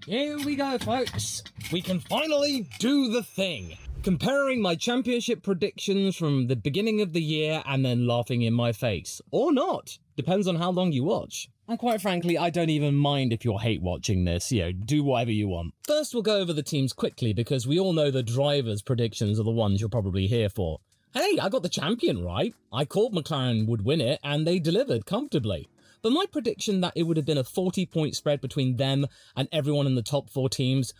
Here we go, folks. We can finally do the thing. Comparing my championship predictions from the beginning of the year and then laughing in my face. Or not. Depends on how long you watch. And quite frankly, I don't even mind if you're hate watching this, do whatever you want. First, we'll go over the teams quickly because we all know the drivers' predictions are the ones you're probably here for. Hey, I got the champion right. I called McLaren would win it and they delivered comfortably. But my prediction that it would have been a 40-point spread between them and everyone in the top 4 teams,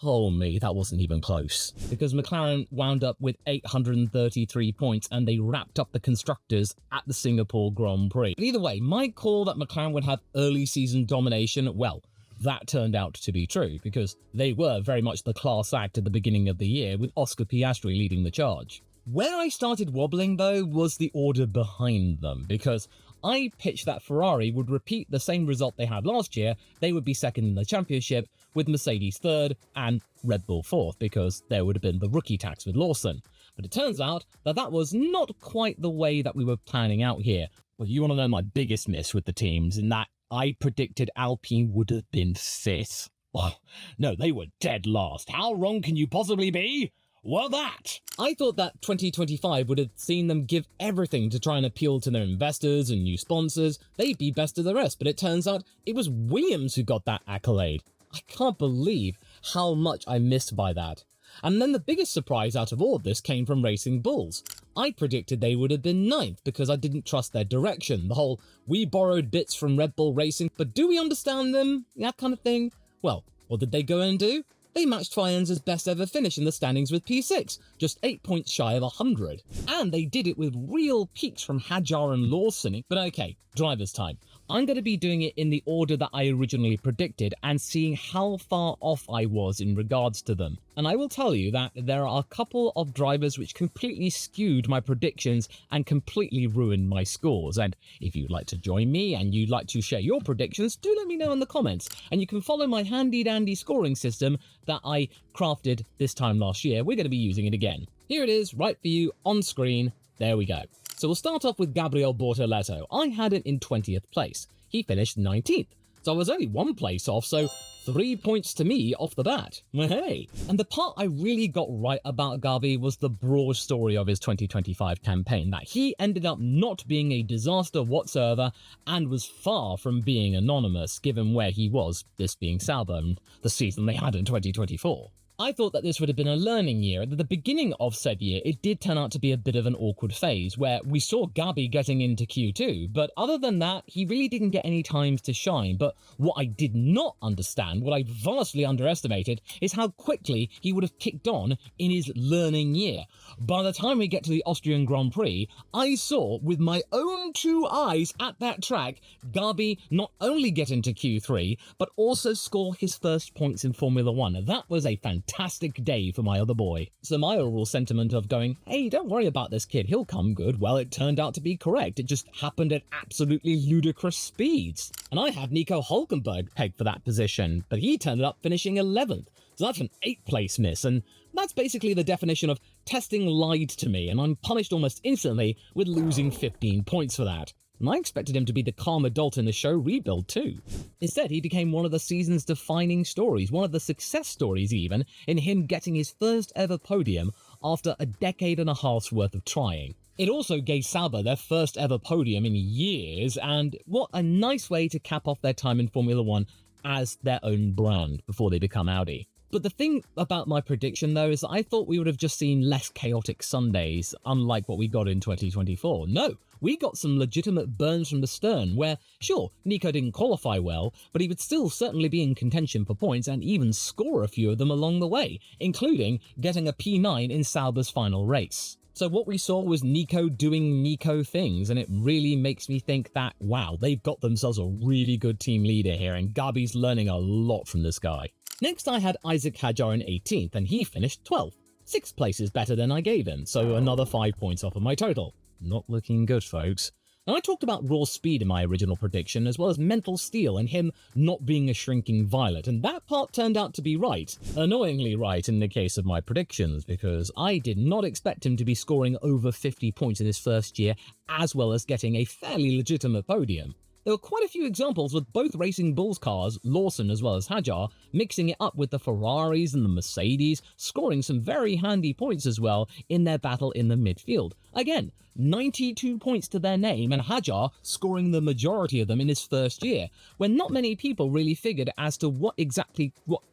oh me, that wasn't even close. Because McLaren wound up with 833 points and they wrapped up the constructors at the Singapore Grand Prix. But either way, my call that McLaren would have early season domination, well, that turned out to be true because they were very much the class act at the beginning of the year with Oscar Piastri leading the charge. Where I started wobbling though was the order behind them because I pitched that Ferrari would repeat the same result they had last year. They would be second in the championship with Mercedes third and Red Bull fourth because there would have been the rookie tax with Lawson. But it turns out that that was not quite the way that we were planning out here. Well, you want to know my biggest miss with the teams in that I predicted Alpine would have been fifth. Oh, no, they were dead last. How wrong can you possibly be? Well, that! I thought that 2025 would have seen them give everything to try and appeal to their investors and new sponsors. They'd be best of the rest, but it turns out it was Williams who got that accolade. I can't believe how much I missed by that. And then the biggest surprise out of all of this came from Racing Bulls. I predicted they would have been 9th because I didn't trust their direction. The whole, we borrowed bits from Red Bull Racing, but do we understand them? That kind of thing. Well, what did they go and do? They matched Faenza's best ever finish in the standings with P6, just 8 points shy of 100. And they did it with real peaks from Hadjar and Lawson. But okay, driver's time. I'm going to be doing it in the order that I originally predicted and seeing how far off I was in regards to them. And I will tell you that there are a couple of drivers which completely skewed my predictions and completely ruined my scores. And if you'd like to join me and you'd like to share your predictions, do let me know in the comments. And you can follow my handy dandy scoring system that I crafted this time last year. We're going to be using it again. Here it is, right for you on screen. There we go. So we'll start off with Gabriel Bortoleto. I had it in 20th place. He finished 19th. So I was only 1 place off, so 3 points to me off the bat. Hey! And the part I really got right about Gabi was the broad story of his 2025 campaign, that he ended up not being a disaster whatsoever and was far from being anonymous given where he was, this being Sauber and the season they had in 2024. I thought that this would have been a learning year, and at the beginning of said year, it did turn out to be a bit of an awkward phase, where we saw Gabi getting into Q2, but other than that, he really didn't get any times to shine. But what I did not understand, what I vastly underestimated, is how quickly he would have kicked on in his learning year. By the time we get to the Austrian Grand Prix, I saw with my own 2 eyes at that track, Gabi not only get into Q3, but also score his first points in Formula 1. That was a fantastic day for my other boy. So my overall sentiment of going, hey, don't worry about this kid, he'll come good, well, it turned out to be correct. It just happened at absolutely ludicrous speeds. And I had Nico Hulkenberg pegged for that position, but he turned up finishing 11th. So that's an 8th place miss, and that's basically the definition of testing lied to me, and I'm punished almost instantly with losing 15 points for that. And I expected him to be the calm adult in the show rebuild too. Instead, he became one of the season's defining stories, one of the success stories even, in him getting his first ever podium after a decade and a half's worth of trying. It also gave Sauber their first ever podium in years, and what a nice way to cap off their time in Formula 1 as their own brand before they become Audi. But the thing about my prediction, though, is that I thought we would have just seen less chaotic Sundays, unlike what we got in 2024. No, we got some legitimate burns from the stern, where, sure, Nico didn't qualify well, but he would still certainly be in contention for points and even score a few of them along the way, including getting a P9 in Sauber's final race. So what we saw was Nico doing Nico things, and it really makes me think that, wow, they've got themselves a really good team leader here, and Gabi's learning a lot from this guy. Next, I had Isaac Hadjar in 18th, and he finished 12th. 6 places better than I gave him, so another 5 points off of my total. Not looking good, folks. And I talked about raw speed in my original prediction, as well as mental steel and him not being a shrinking violet, and that part turned out to be right. Annoyingly right in the case of my predictions, because I did not expect him to be scoring over 50 points in his first year, as well as getting a fairly legitimate podium. There were quite a few examples with both Racing Bulls cars, Lawson as well as Hadjar, mixing it up with the Ferraris and the Mercedes, scoring some very handy points as well in their battle in the midfield. Again, 92 points to their name, and Hadjar scoring the majority of them in his first year, when not many people really figured as to what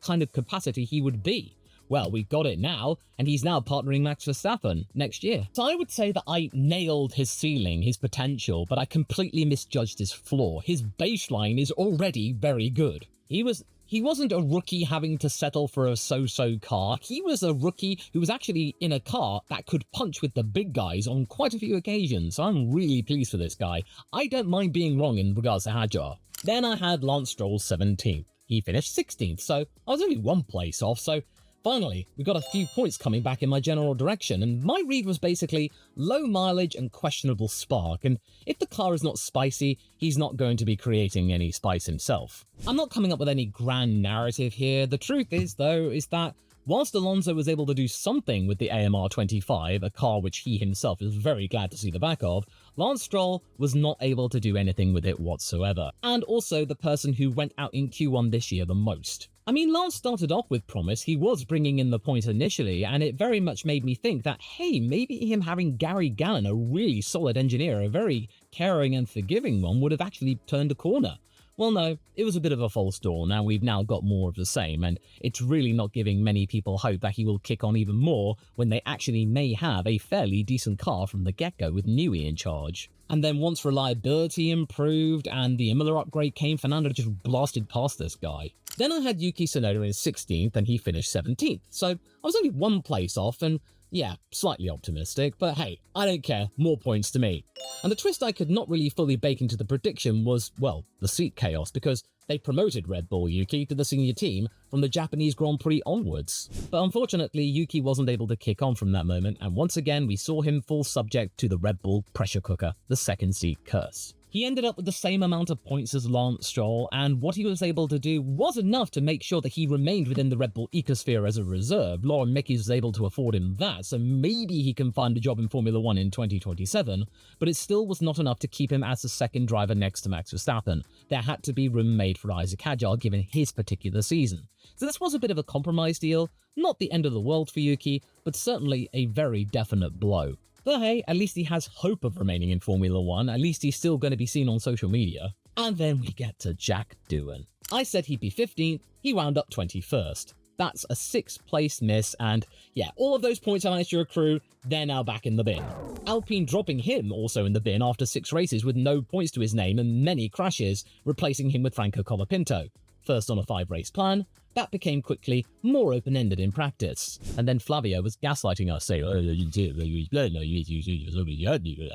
kind of capacity he would be. Well, we've got it now, and he's now partnering Max Verstappen next year. So I would say that I nailed his ceiling, his potential, but I completely misjudged his floor. His baseline is already very good. He wasn't a rookie having to settle for a so-so car. He was a rookie who was actually in a car that could punch with the big guys on quite a few occasions. So I'm really pleased for this guy. I don't mind being wrong in regards to Hadjar. Then I had Lance Stroll 17th. He finished 16th, so I was only one place off, so finally, we got a few points coming back in my general direction, and my read was basically low mileage and questionable spark, and if the car is not spicy, he's not going to be creating any spice himself. I'm not coming up with any grand narrative here. The truth is, though, is that whilst Alonso was able to do something with the AMR 25, a car which he himself is very glad to see the back of, Lance Stroll was not able to do anything with it whatsoever, and also the person who went out in Q1 this year the most. I mean, Lance started off with promise, he was bringing in the points initially, and it very much made me think that, hey, maybe him having Gary Gallen, a really solid engineer, a very caring and forgiving one, would have actually turned a corner. Well, no, it was a bit of a false dawn, and we've now got more of the same, and it's really not giving many people hope that he will kick on even more when they actually may have a fairly decent car from the get-go with Newey in charge. And then once reliability improved and the Imola upgrade came, Fernando just blasted past this guy. Then I had Yuki Tsunoda in 16th and he finished 17th, so I was only one place off and yeah, slightly optimistic, but hey, I don't care, more points to me. And the twist I could not really fully bake into the prediction was, well, the seat chaos, because they promoted Red Bull Yuki to the senior team from the Japanese Grand Prix onwards. But unfortunately, Yuki wasn't able to kick on from that moment, and once again we saw him fall subject to the Red Bull pressure cooker, the second seat curse. He ended up with the same amount of points as Lance Stroll, and what he was able to do was enough to make sure that he remained within the Red Bull ecosphere as a reserve. Lauren Mickey was able to afford him that, so maybe he can find a job in Formula 1 in 2027, but it still was not enough to keep him as the second driver next to Max Verstappen. There had to be room made for Isaac Hadjar given his particular season. So this was a bit of a compromise deal, not the end of the world for Yuki, but certainly a very definite blow. But hey, at least he has hope of remaining in Formula 1, at least he's still going to be seen on social media. And then we get to Jack Doohan. I said he'd be 15th, he wound up 21st. That's a 6th place miss, and yeah, all of those points I managed to accrue, they're now back in the bin. Alpine dropping him also in the bin after 6 races with no points to his name and many crashes, replacing him with Franco Colapinto. First on a 5-race plan, that became quickly more open-ended in practice. And then Flavio was gaslighting us, saying, and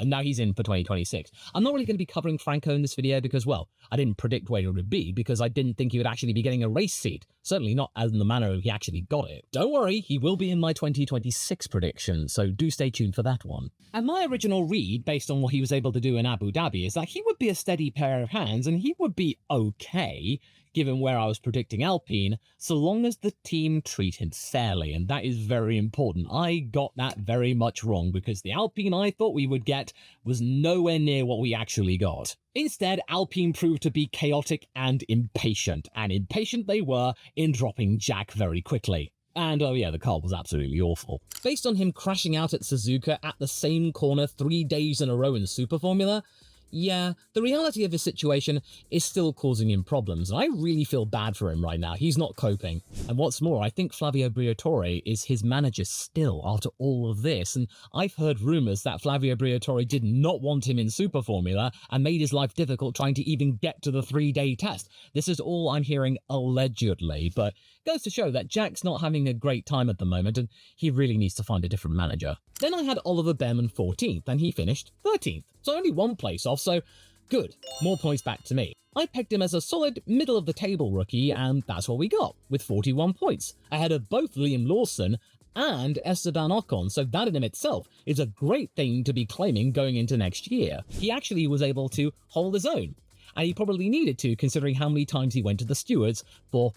now he's in for 2026. I'm not really going to be covering Franco in this video because, well, I didn't predict where he would be because I didn't think he would actually be getting a race seat. Certainly not as in the manner he actually got it. Don't worry, he will be in my 2026 prediction, so do stay tuned for that one. And my original read, based on what he was able to do in Abu Dhabi, is that he would be a steady pair of hands and he would be okay, given where I was predicting Alpine, so long as the team treat him fairly, and that is very important. I got that very much wrong, because the Alpine I thought we would get was nowhere near what we actually got. Instead, Alpine proved to be chaotic and impatient they were in dropping Jack very quickly. And oh yeah, the car was absolutely awful. Based on him crashing out at Suzuka at the same corner 3 days in a row in Super Formula, yeah, the reality of his situation is still causing him problems, and I really feel bad for him right now. He's not coping. And what's more, I think Flavio Briatore is his manager still after all of this, and I've heard rumours that Flavio Briatore did not want him in Super Formula and made his life difficult trying to even get to the 3-day test. This is all I'm hearing allegedly, but it goes to show that Jack's not having a great time at the moment, and he really needs to find a different manager. Then I had Oliver Behrman 14th, and he finished 13th, so only one place off, so good, more points back to me. I pegged him as a solid middle-of-the-table rookie, and that's what we got, with 41 points, ahead of both Liam Lawson and Esteban Ocon, so that in itself is a great thing to be claiming going into next year. He actually was able to hold his own, and he probably needed to, considering how many times he went to the stewards for,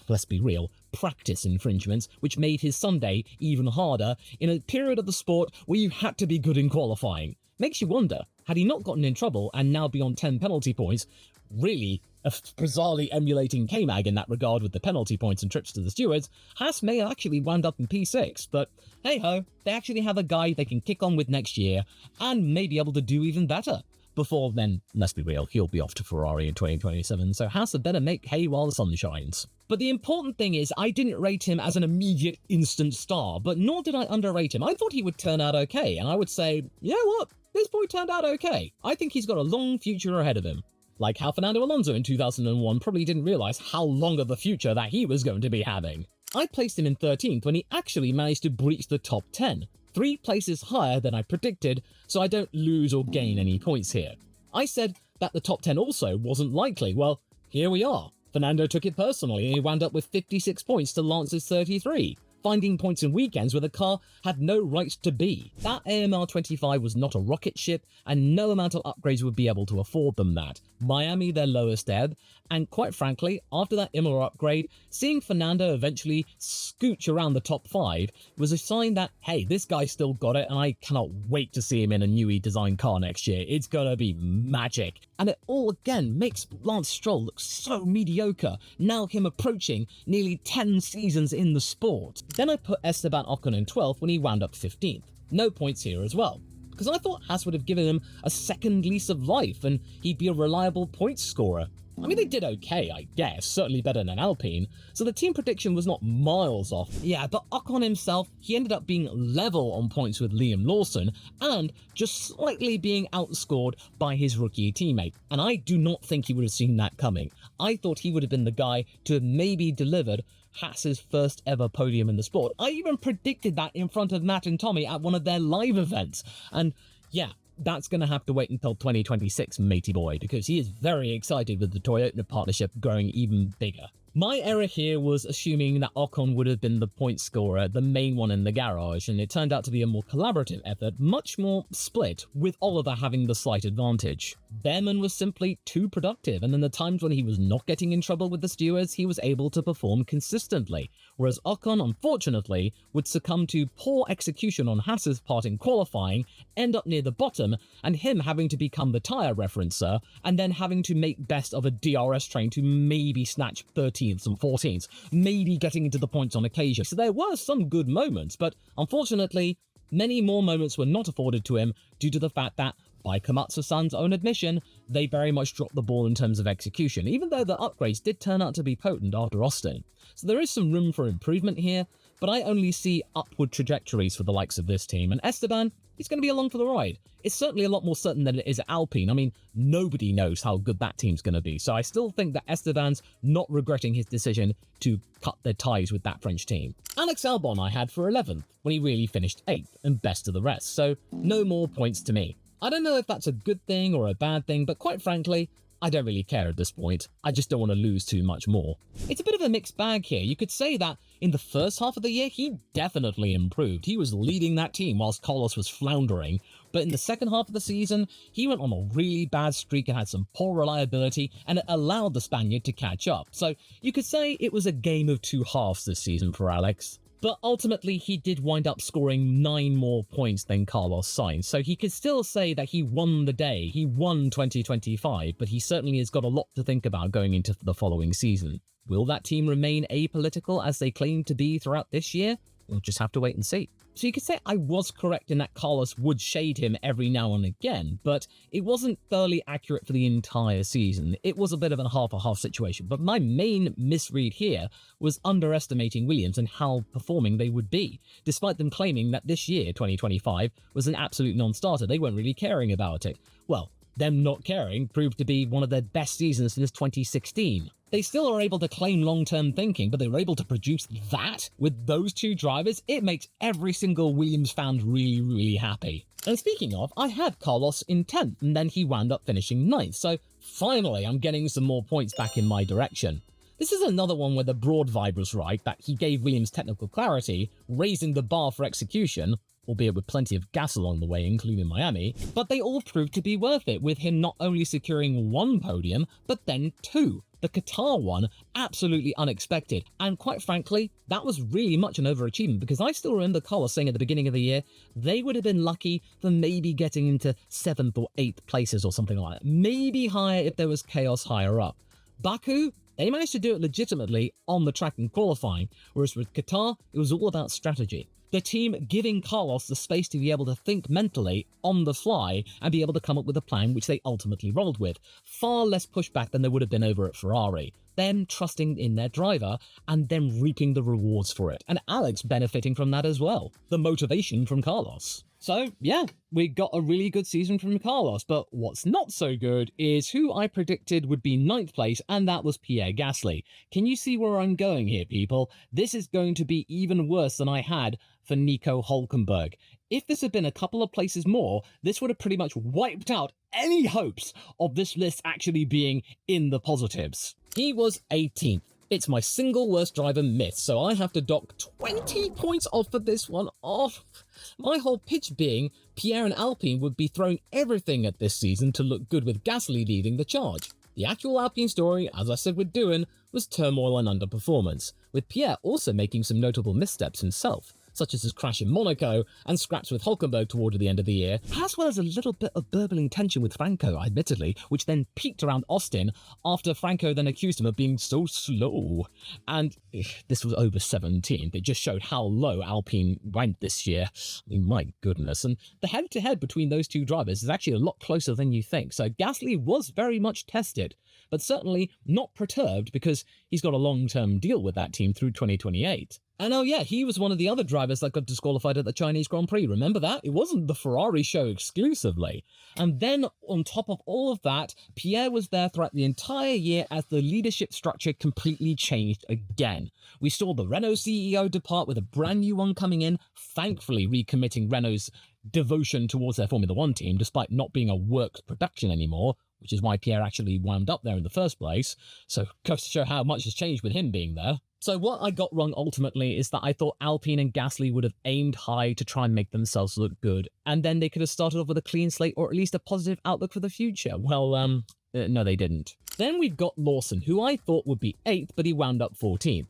let's be real, practice infringements, which made his Sunday even harder in a period of the sport where you had to be good in qualifying. Makes you wonder, Had he not gotten in trouble and now be on 10 penalty points, really bizarrely emulating K-Mag in that regard with the penalty points and trips to the stewards, Haas may have actually wound up in P6, but hey-ho, they actually have a guy they can kick on with next year and may be able to do even better. Before then, let's be real, he'll be off to Ferrari in 2027, so Haas had better make hay while the sun shines. But the important thing is, I didn't rate him as an immediate instant star, but nor did I underrate him. I thought he would turn out okay, and I would say, you know what, this boy turned out okay. I think he's got a long future ahead of him. Like how Fernando Alonso in 2001 probably didn't realise how long of a future that he was going to be having. I placed him in 13th when he actually managed to breach the top 10. 3 places higher than I predicted, so I don't lose or gain any points here. I said that the top 10 also wasn't likely. Well, here we are. Fernando took it personally and he wound up with 56 points to Lance's 33. Finding points in weekends where the car had no right to be. That AMR25 was not a rocket ship, and no amount of upgrades would be able to afford them that. Miami their lowest ebb, and quite frankly, after that Imola upgrade, seeing Fernando eventually scooch around the top 5 was a sign that, hey, this guy still got it, and I cannot wait to see him in a newly designed car next year. It's gonna be magic. And it all again makes Lance Stroll look so mediocre, now him approaching nearly 10 seasons in the sport. Then I put Esteban Ocon in 12th when he wound up 15th. No points here as well, because I thought Haas would have given him a second lease of life and he'd be a reliable points scorer. I mean, they did okay, I guess, certainly better than Alpine, so the team prediction was not miles off. Yeah, but Ocon himself, he ended up being level on points with Liam Lawson and just slightly being outscored by his rookie teammate, and I do not think he would have seen that coming. I thought he would have been the guy to have maybe delivered Haas's first ever podium in the sport. I even predicted that in front of Matt and Tommy at one of their live events, and yeah, that's going to have to wait until 2026, matey boy, because he is very excited with the Toyota partnership growing even bigger. My error here was assuming that Ocon would have been the point scorer, the main one in the garage, and it turned out to be a more collaborative effort, much more split, with Oliver having the slight advantage. Behrman was simply too productive, and in the times when he was not getting in trouble with the stewards, he was able to perform consistently, whereas Ocon, unfortunately, would succumb to poor execution on Haas's part in qualifying, end up near the bottom, and him having to become the tyre referencer, and then having to make best of a DRS train to maybe snatch 13th and 14th, maybe getting into the points on occasion. So there were some good moments, but unfortunately, many more moments were not afforded to him due to the fact that, by Komatsu-san's own admission, they very much dropped the ball in terms of execution, even though the upgrades did turn out to be potent after Austin. So there is some room for improvement here, but I only see upward trajectories for the likes of this team, and Esteban, he's going to be along for the ride. It's certainly a lot more certain than it is at Alpine. I mean, nobody knows how good that team's going to be, so I still think that Esteban's not regretting his decision to cut their ties with that French team. Alex Albon I had for 11th, when he really finished 8th, and best of the rest, so no more points to me. I don't know if that's a good thing or a bad thing, but quite frankly, I don't really care at this point. I just don't want to lose too much more. It's a bit of a mixed bag here. You could say that in the first half of the year, he definitely improved. He was leading that team whilst Carlos was floundering. But in the second half of the season, he went on a really bad streak and had some poor reliability, and it allowed the Spaniard to catch up. So you could say it was a game of two halves this season for Alex. But ultimately, he did wind up scoring 9 more points than Carlos Sainz, so he could still say that he won the day, he won 2025, but he certainly has got a lot to think about going into the following season. Will that team remain apolitical as they claim to be throughout this year? We'll just have to wait and see. So you could say I was correct in that Carlos would shade him every now and again, but it wasn't thoroughly accurate for the entire season. It was a bit of a half situation, but my main misread here was underestimating Williams and how performing they would be, despite them claiming that this year, 2025, was an absolute non-starter. They weren't really caring about it. Well, them not caring proved to be one of their best seasons since 2016. They still are able to claim long-term thinking, but they were able to produce that with those two drivers. It makes every single Williams fan really, really happy. And speaking of, I had Carlos in 10th, and then he wound up finishing 9th, so finally I'm getting some more points back in my direction. This is another one where the broad vibe was right, that he gave Williams technical clarity, raising the bar for execution, albeit with plenty of gas along the way, including Miami, but they all proved to be worth it, with him not only securing 1 podium, but then 2. The Qatar one, absolutely unexpected, and quite frankly, that was really much an overachievement, because I still remember Carlos saying at the beginning of the year, they would have been lucky for maybe getting into 7th or 8th places or something like that, maybe higher if there was chaos higher up. Baku, they managed to do it legitimately on the track in qualifying, whereas with Qatar, it was all about strategy. The team giving Carlos the space to be able to think mentally on the fly and be able to come up with a plan which they ultimately rolled with. Far less pushback than there would have been over at Ferrari. Them trusting in their driver and them reaping the rewards for it. And Alex benefiting from that as well. The motivation from Carlos. So, yeah, we got a really good season from Carlos, but what's not so good is who I predicted would be 9th place, and that was Pierre Gasly. Can you see where I'm going here, people? This is going to be even worse than I had for Nico Hulkenberg. If this had been a couple of places more, this would have pretty much wiped out any hopes of this list actually being in the positives. He was 18th. It's my single worst driver myth, so I have to dock 20 points off for this one off. My whole pitch being Pierre and Alpine would be throwing everything at this season to look good with Gasly leading the charge. The actual Alpine story, as I said with Doohan, was turmoil and underperformance, with Pierre also making some notable missteps himself, such as his crash in Monaco and scraps with Hulkenberg toward the end of the year, as well as a little bit of burbling tension with Franco, admittedly, which then peaked around Austin after Franco then accused him of being so slow. And this was over 17th. It just showed how low Alpine went this year. I mean, my goodness. And the head-to-head between those two drivers is actually a lot closer than you think. So Gasly was very much tested, but certainly not perturbed because he's got a long-term deal with that team through 2028. And oh yeah, he was one of the other drivers that got disqualified at the Chinese Grand Prix. Remember that? It wasn't the Ferrari show exclusively. And then on top of all of that, Pierre was there throughout the entire year as the leadership structure completely changed again. We saw the Renault CEO depart with a brand new one coming in, thankfully recommitting Renault's devotion towards their Formula One team, despite not being a works production anymore, which is why Pierre actually wound up there in the first place. So goes to show how much has changed with him being there. So what I got wrong ultimately is that I thought Alpine and Gasly would have aimed high to try and make themselves look good, and then they could have started off with a clean slate or at least a positive outlook for the future. Well, no they didn't. Then we've got Lawson, who I thought would be 8th, but he wound up 14th.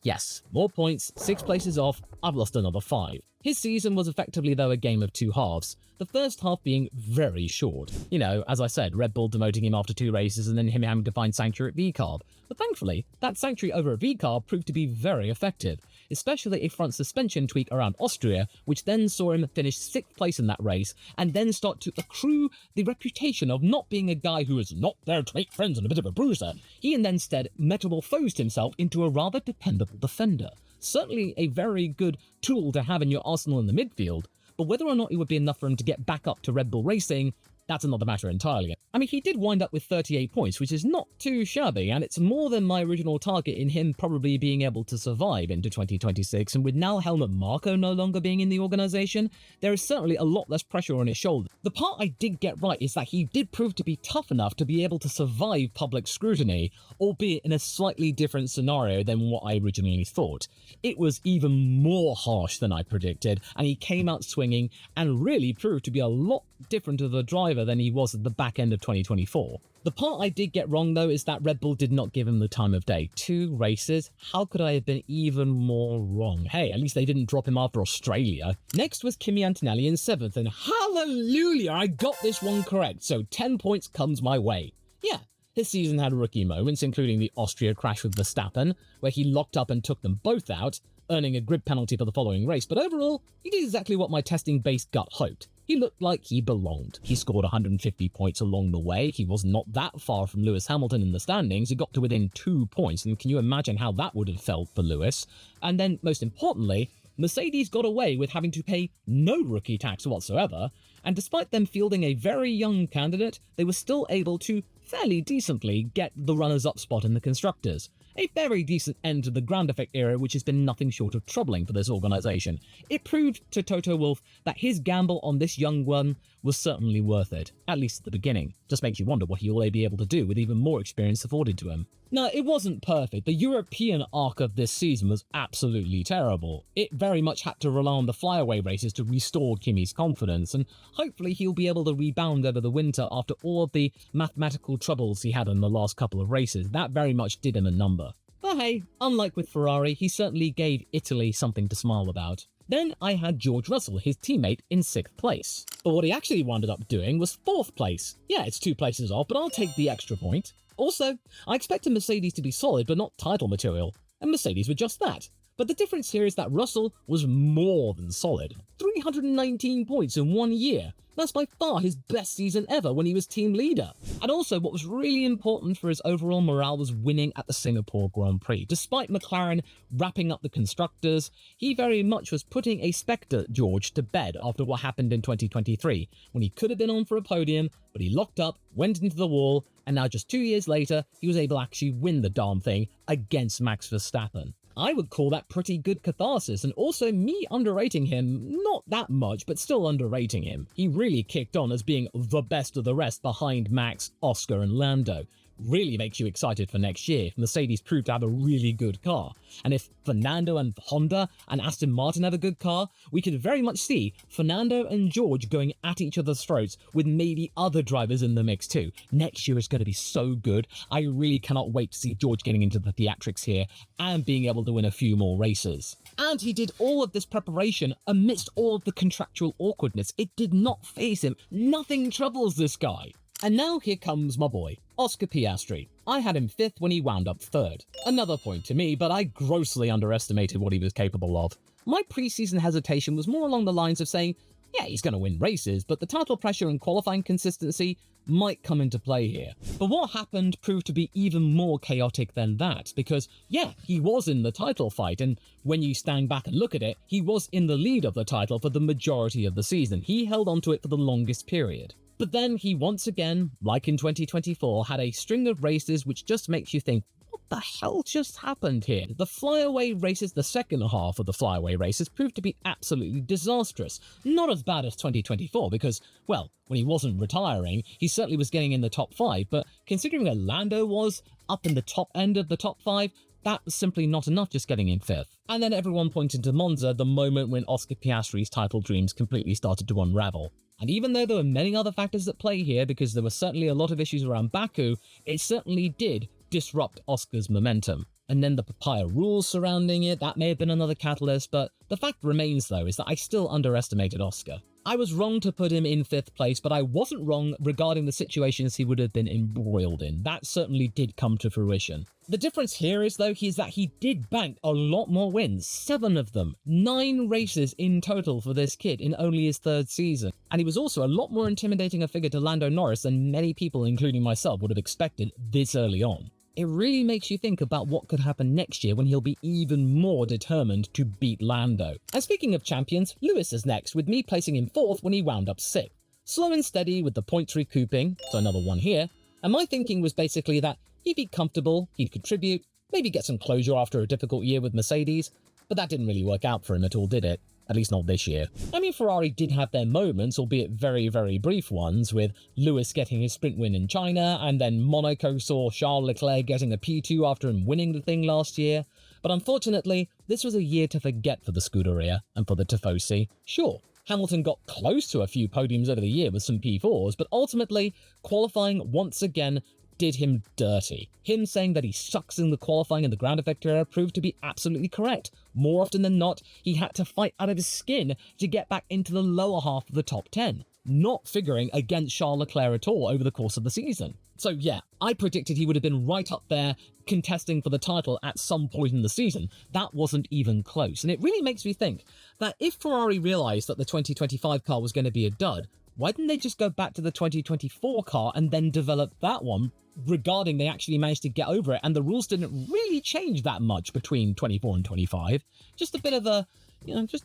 Yes, more points, 6 places off, I've lost another 5. His season was effectively, though, a game of 2 halves, the first half being very short. You know, as I said, Red Bull demoting him after 2 races and then him having to find sanctuary at VCARB. But thankfully, that sanctuary over at VCARB proved to be very effective, especially a front suspension tweak around Austria, which then saw him finish 6th place in that race, and then start to accrue the reputation of not being a guy who is not there to make friends and a bit of a bruiser. He instead metamorphosed himself into a rather dependable defender. Certainly a very good tool to have in your arsenal in the midfield, but whether or not it would be enough for him to get back up to Red Bull Racing, that's another matter entirely. I mean, he did wind up with 38 points, which is not too shabby, and it's more than my original target in him probably being able to survive into 2026, and with now Helmut Marko no longer being in the organisation, there is certainly a lot less pressure on his shoulders. The part I did get right is that he did prove to be tough enough to be able to survive public scrutiny, albeit in a slightly different scenario than what I originally thought. It was even more harsh than I predicted, and he came out swinging and really proved to be a lot different of a driver than he was at the back end of 2024. The part I did get wrong, though, is that Red Bull did not give him the time of day. 2 races? How could I have been even more wrong? Hey, at least they didn't drop him after Australia. Next was Kimi Antonelli in 7th, and hallelujah, I got this one correct, so 10 points comes my way. Yeah, his season had rookie moments, including the Austria crash with Verstappen, where he locked up and took them both out, earning a grid penalty for the following race, but overall, he did exactly what my testing-based gut hoped. He looked like he belonged. He scored 150 points along the way. He was not that far from Lewis Hamilton in the standings. He got to within 2 points, and can you imagine how that would have felt for Lewis? And then, most importantly, Mercedes got away with having to pay no rookie tax whatsoever, and despite them fielding a very young candidate, they were still able to fairly decently get the runners-up spot in the constructors. A very decent end to the ground effect era, which has been nothing short of troubling for this organisation. It proved to Toto Wolff that his gamble on this young one was certainly worth it, at least at the beginning. Just makes you wonder what he will be able to do with even more experience afforded to him. No, it wasn't perfect. The European arc of this season was absolutely terrible. It very much had to rely on the flyaway races to restore Kimi's confidence, and hopefully he'll be able to rebound over the winter after all of the mathematical troubles he had in the last couple of races. That very much did him a number. But hey, unlike with Ferrari, he certainly gave Italy something to smile about. Then I had George Russell, his teammate, in 6th place. But what he actually wound up doing was 4th place. Yeah, it's 2 places off, but I'll take the extra point. Also, I expected Mercedes to be solid but not title material, and Mercedes were just that. But the difference here is that Russell was more than solid. 319 points in 1 year. That's by far his best season ever when he was team leader. And also, what was really important for his overall morale was winning at the Singapore Grand Prix. Despite McLaren wrapping up the constructors, he very much was putting a Spectre George to bed after what happened in 2023, when he could have been on for a podium, but he locked up, went into the wall, and now just 2 years later, he was able to actually win the darn thing against Max Verstappen. I would call that pretty good catharsis, and also me underrating him, not that much, but still underrating him. He really kicked on as being the best of the rest behind Max, Oscar and Lando. Really makes you excited for next year if Mercedes proved to have a really good car. And if Fernando and Honda and Aston Martin have a good car, we could very much see Fernando and George going at each other's throats with maybe other drivers in the mix too. Next year is going to be so good. I really cannot wait to see George getting into the theatrics here and being able to win a few more races. And he did all of this preparation amidst all of the contractual awkwardness. It did not faze him. Nothing troubles this guy. And now here comes my boy, Oscar Piastri. I had him 5th when he wound up 3rd. Another point to me, but I grossly underestimated what he was capable of. My preseason hesitation was more along the lines of saying, yeah, he's going to win races, but the title pressure and qualifying consistency might come into play here. But what happened proved to be even more chaotic than that, because yeah, he was in the title fight, and when you stand back and look at it, he was in the lead of the title for the majority of the season. He held onto it for the longest period. But then he once again, like in 2024, had a string of races which just makes you think, what the hell just happened here? The flyaway races, the second half of the flyaway races, proved to be absolutely disastrous. Not as bad as 2024 because, well, when he wasn't retiring, he certainly was getting in the top 5, but considering where Lando was, up in the top end of the top 5, that was simply not enough just getting in 5th. And then everyone pointed to Monza, the moment when Oscar Piastri's title dreams completely started to unravel. And even though there were many other factors at play here, because there were certainly a lot of issues around Baku, it certainly did disrupt Oscar's momentum. And then the papaya rules surrounding it, that may have been another catalyst, but the fact remains though is that I still underestimated Oscar. I was wrong to put him in 5th place, but I wasn't wrong regarding the situations he would have been embroiled in. That certainly did come to fruition. The difference here is that he did bank a lot more wins, 7 of them, 9 races in total for this kid in only his 3rd season. And he was also a lot more intimidating a figure to Lando Norris than many people, including myself, would have expected this early on. It really makes you think about what could happen next year when he'll be even more determined to beat Lando. And speaking of champions, Lewis is next, with me placing him 4th when he wound up 6th. Slow and steady with the points recouping, so another one here, and my thinking was basically that he'd be comfortable, he'd contribute, maybe get some closure after a difficult year with Mercedes, but that didn't really work out for him at all, did it? At least not this year. I mean, Ferrari did have their moments, albeit very, very brief ones, with Lewis getting his sprint win in China, and then Monaco saw Charles Leclerc getting a P2 after him winning the thing last year. But unfortunately, this was a year to forget for the Scuderia and for the Tifosi. Sure, Hamilton got close to a few podiums over the year with some P4s, but ultimately, qualifying once again did him dirty. Him saying that he sucks in the qualifying and the ground effect era proved to be absolutely correct. More often than not, he had to fight out of his skin to get back into the lower half of the top 10, not figuring against Charles Leclerc at all over the course of the season. So yeah, I predicted he would have been right up there contesting for the title at some point in the season. That wasn't even close, and it really makes me think that if Ferrari realised that the 2025 car was going to be a dud, why didn't they just go back to the 2024 car and then develop that one, regarding they actually managed to get over it and the rules didn't really change that much between 24 and 25? Just a bit of a,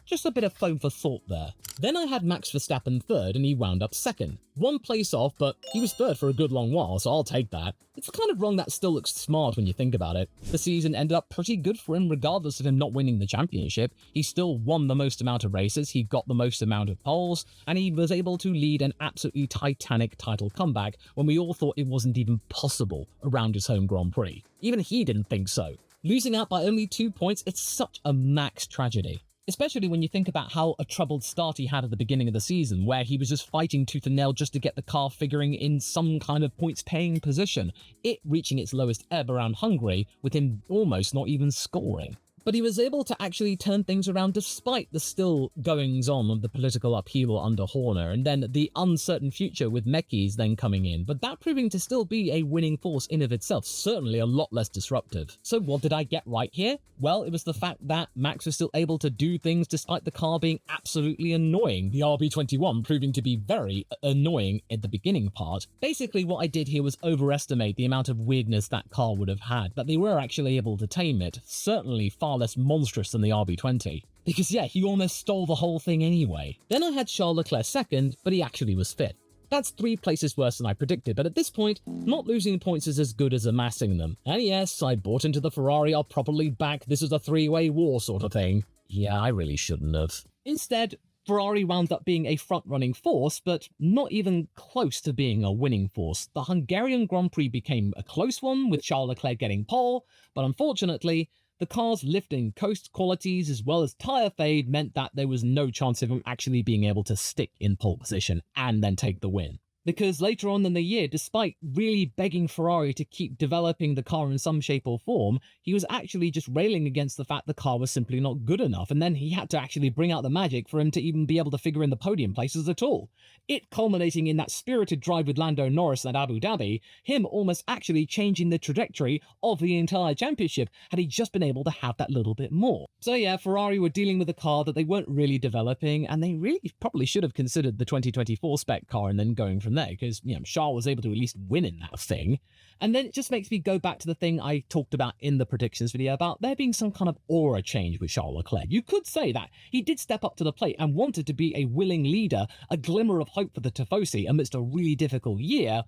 just a bit of foam for thought there. Then I had Max Verstappen 3rd and he wound up 2nd. 1 place off, but he was 3rd for a good long while, so I'll take that. It's kind of wrong that still looks smart when you think about it. The season ended up pretty good for him regardless of him not winning the championship. He still won the most amount of races, he got the most amount of poles, and he was able to lead an absolutely titanic title comeback when we all thought it wasn't even impossible around his home Grand Prix. Even he didn't think so. Losing out by only 2 points, it's such a max tragedy. Especially when you think about how a troubled start he had at the beginning of the season, where he was just fighting tooth and nail just to get the car figuring in some kind of points-paying position, it reaching its lowest ebb around Hungary, with him almost not even scoring. But he was able to actually turn things around despite the still goings-on of the political upheaval under Horner, and then the uncertain future with Mekis then coming in, but that proving to still be a winning force in of itself, certainly a lot less disruptive. So what did I get right here? Well, it was the fact that Max was still able to do things despite the car being absolutely annoying, the RB21 proving to be very annoying at the beginning part. Basically what I did here was overestimate the amount of weirdness that car would have had, but they were actually able to tame it, certainly far less monstrous than the RB20. Because yeah, he almost stole the whole thing anyway. Then I had Charles Leclerc second, but he actually was fifth. That's 3 places worse than I predicted, but at this point, not losing points is as good as amassing them. And yes, I bought into the Ferrari, I'll probably back, this is a 3-way war sort of thing. Yeah, I really shouldn't have. Instead, Ferrari wound up being a front-running force, but not even close to being a winning force. The Hungarian Grand Prix became a close one, with Charles Leclerc getting pole, but unfortunately, the car's lift and coast qualities as well as tyre fade meant that there was no chance of him actually being able to stick in pole position and then take the win. Because later on in the year, despite really begging Ferrari to keep developing the car in some shape or form, he was actually just railing against the fact the car was simply not good enough, and then he had to actually bring out the magic for him to even be able to figure in the podium places at all. It culminating in that spirited drive with Lando Norris at Abu Dhabi, him almost actually changing the trajectory of the entire championship had he just been able to have that little bit more. So yeah, Ferrari were dealing with a car that they weren't really developing, and they really probably should have considered the 2024 spec car and then going from there, because, you know, Charles was able to at least win in that thing. And then it just makes me go back to the thing I talked about in the predictions video about there being some kind of aura change with Charles Leclerc. You could say that he did step up to the plate and wanted to be a willing leader, a glimmer of hope for the Tifosi amidst a really difficult year.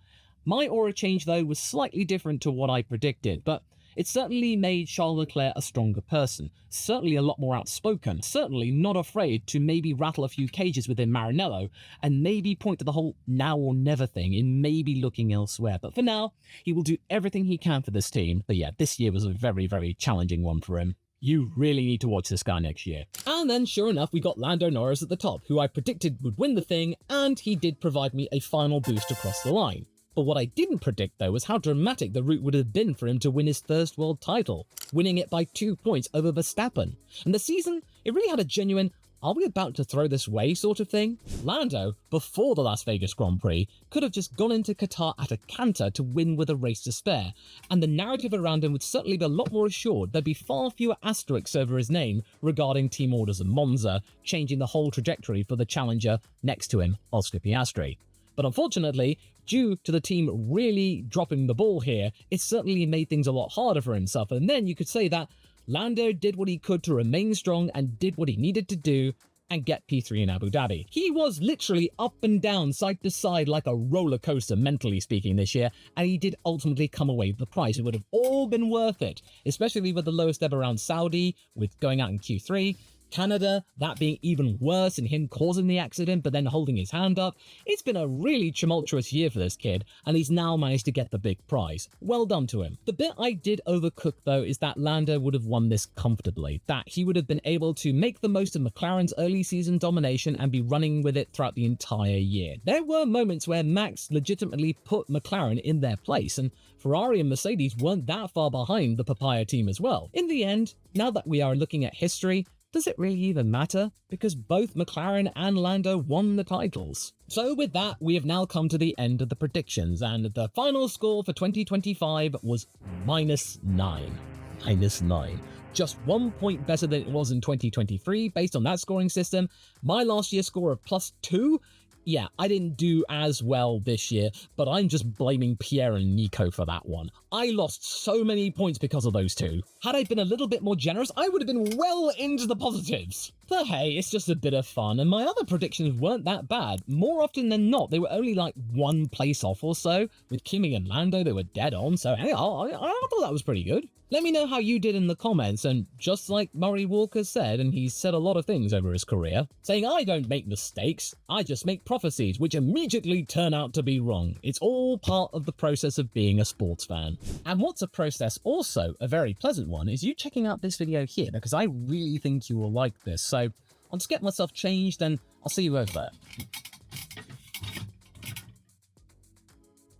My aura change, though, was slightly different to what I predicted, but it certainly made Charles Leclerc a stronger person, certainly a lot more outspoken, certainly not afraid to maybe rattle a few cages within Maranello, and maybe point to the whole now or never thing in maybe looking elsewhere. But for now, he will do everything he can for this team. But yeah, this year was a very, very challenging one for him. You really need to watch this guy next year. And then, sure enough, we got Lando Norris at the top, who I predicted would win the thing, and he did provide me a final boost across the line. But what I didn't predict, though, was how dramatic the route would have been for him to win his first world title, winning it by 2 points over Verstappen. And the season, it really had a genuine, are we about to throw this way sort of thing? Lando, before the Las Vegas Grand Prix, could have just gone into Qatar at a canter to win with a race to spare, and the narrative around him would certainly be a lot more assured. There'd be far fewer asterisks over his name regarding team orders at Monza, changing the whole trajectory for the challenger next to him, Oscar Piastri. But unfortunately, due to the team really dropping the ball here, it certainly made things a lot harder for himself. And then you could say that Lando did what he could to remain strong and did what he needed to do and get P3 in Abu Dhabi. He was literally up and down, side to side, like a roller coaster, mentally speaking, this year, and he did ultimately come away with the prize. It would have all been worth it, especially with the lowest ebb around Saudi, with going out in Q3, Canada, that being even worse and him causing the accident but then holding his hand up. It's been a really tumultuous year for this kid, and he's now managed to get the big prize. Well done to him. The bit I did overcook, though, is that Lando would have won this comfortably, that he would have been able to make the most of McLaren's early season domination and be running with it throughout the entire year. There were moments where Max legitimately put McLaren in their place, and Ferrari and Mercedes weren't that far behind the Papaya team as well. In the end, now that we are looking at history, does it really even matter? Because both McLaren and Lando won the titles. So with that, we have now come to the end of the predictions, and the final score for 2025 was -9. -9. Just 1 point better than it was in 2023 based on that scoring system. My last year's score of +2, yeah, I didn't do as well this year, but I'm just blaming Pierre and Nico for that one. I lost so many points because of those two. Had I been a little bit more generous, I would have been well into the positives. But hey, it's just a bit of fun, and my other predictions weren't that bad. More often than not, they were only like 1 place off or so. With Kimi and Lando, they were dead on, so hey, I thought that was pretty good. Let me know how you did in the comments, and just like Murray Walker said, and he's said a lot of things over his career, saying I don't make mistakes, I just make prophecies, which immediately turn out to be wrong. It's all part of the process of being a sports fan. And what's a process also, a very pleasant one, is you checking out this video here, because I really think you will like this. So I'll just get myself changed and I'll see you over there.